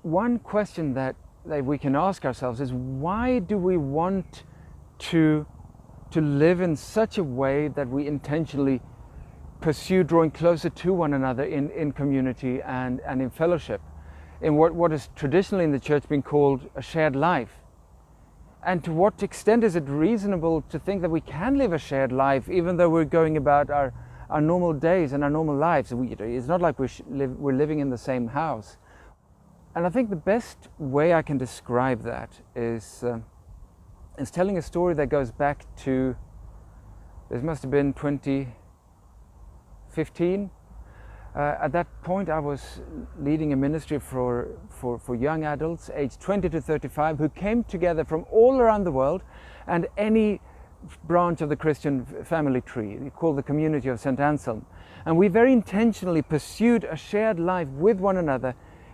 one question that we can ask ourselves is, why do we want to live in such a way that we intentionally pursue drawing closer to one another in community and in fellowship, in what is traditionally in the church been called a shared life? And to what extent is it reasonable to think that we can live a shared life even though we're going about our normal days and our normal lives? It's not like we're living in the same house. And I think the best way I can describe that is telling a story that goes back to, this must have been 2015. At that point I was leading a ministry for young adults aged 20 to 35 who came together from all around the world and any branch of the Christian family tree, called the Community of St. Anselm. And we very intentionally pursued a shared life with one another,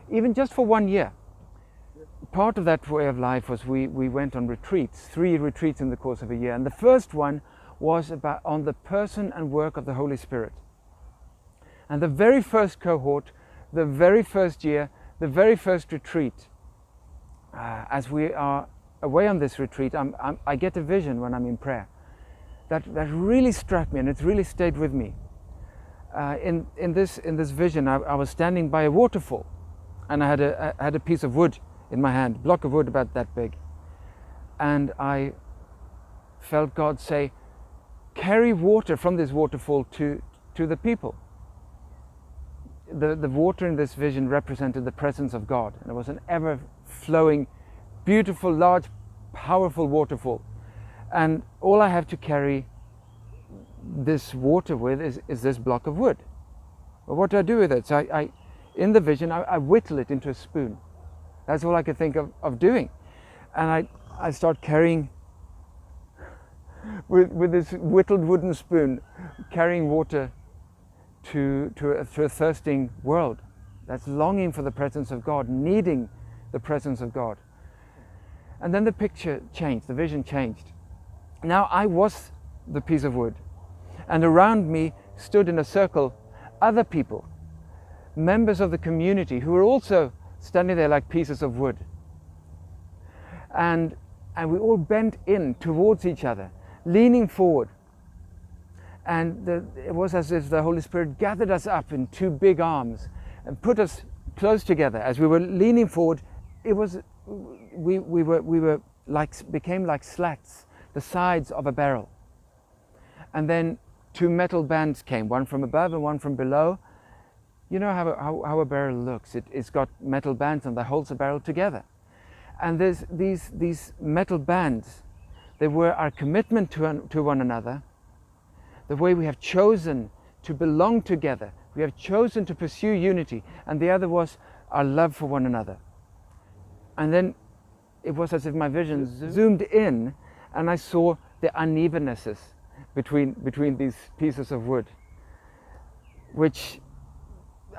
even just for 1 year. Part of that way of life was we went on retreats, 3 retreats in the course of a year. And the first one was on the person and work of the Holy Spirit. And the very first cohort, the very first year, the very first retreat, as we are away on this retreat, I get a vision when I'm in prayer that really struck me, and it's really stayed with me. In this vision, I was standing by a waterfall, and I had a piece of wood in my hand, a block of wood about that big, and I felt God say, "Carry water from this waterfall to the people." The water in this vision represented the presence of God, and it was an ever-flowing, beautiful, large, powerful waterfall. And all I have to carry this water with is this block of wood. Well, what do I do with it? So in the vision, I whittle it into a spoon. That's all I could think of doing. And I start carrying, with this whittled wooden spoon, carrying water to a thirsting world that's longing for the presence of God, needing the presence of God. And then the picture changed, the vision changed. Now I was the piece of wood, and around me stood in a circle other people, members of the community, who were also standing there like pieces of wood. And we all bent in towards each other, leaning forward. And it was as if the Holy Spirit gathered us up in 2 big arms and put us close together. As we were leaning forward, we became like slats, the sides of a barrel. And then 2 metal bands came, one from above and one from below. You know how a barrel looks. It's got metal bands and that holds the barrel together. And there's these metal bands. They were our commitment to one another, the way we have chosen to belong together. We have chosen to pursue unity. And the other was our love for one another. And then it was as if my vision zoomed in, and I saw the unevennesses between these pieces of wood, which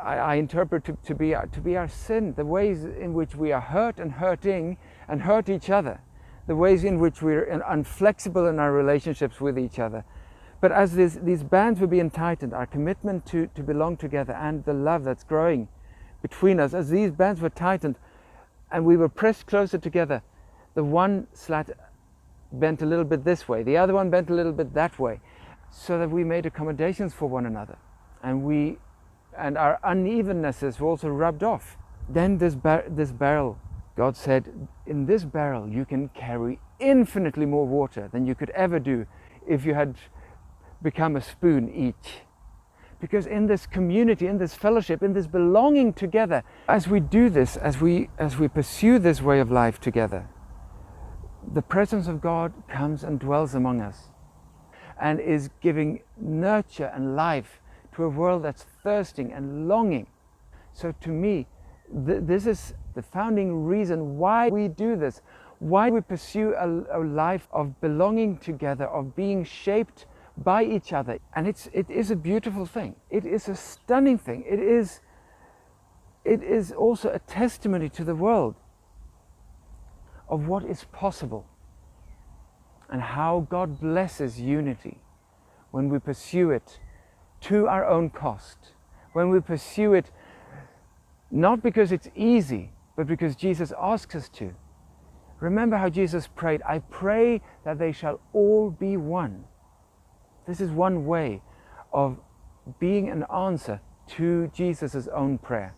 I interpret to be our sin, the ways in which we are hurt and hurting and hurt each other, the ways in which we're unflexible in our relationships with each other. But as these bands were being tightened, our commitment to belong together and the love that's growing between us, as these bands were tightened and we were pressed closer together, the one slat bent a little bit this way, the other one bent a little bit that way, so that we made accommodations for one another, and our unevennesses were also rubbed off. Then this barrel, God said, in this barrel you can carry infinitely more water than you could ever do if you had become a spoon each. Because in this community, in this fellowship, in this belonging together, as we do this, as we pursue this way of life together, the presence of God comes and dwells among us and is giving nurture and life to a world that's thirsting and longing. So to me, this is the founding reason why we do this, why we pursue a life of belonging together, of being shaped by each other. And it is a beautiful thing. It is a stunning thing. It is also a testimony to the world of what is possible and how God blesses unity when we pursue it to our own cost, when we pursue it not because it's easy, but because Jesus asks us to. Remember how Jesus prayed, I pray that they shall all be one. This is one way of being an answer to Jesus' own prayer.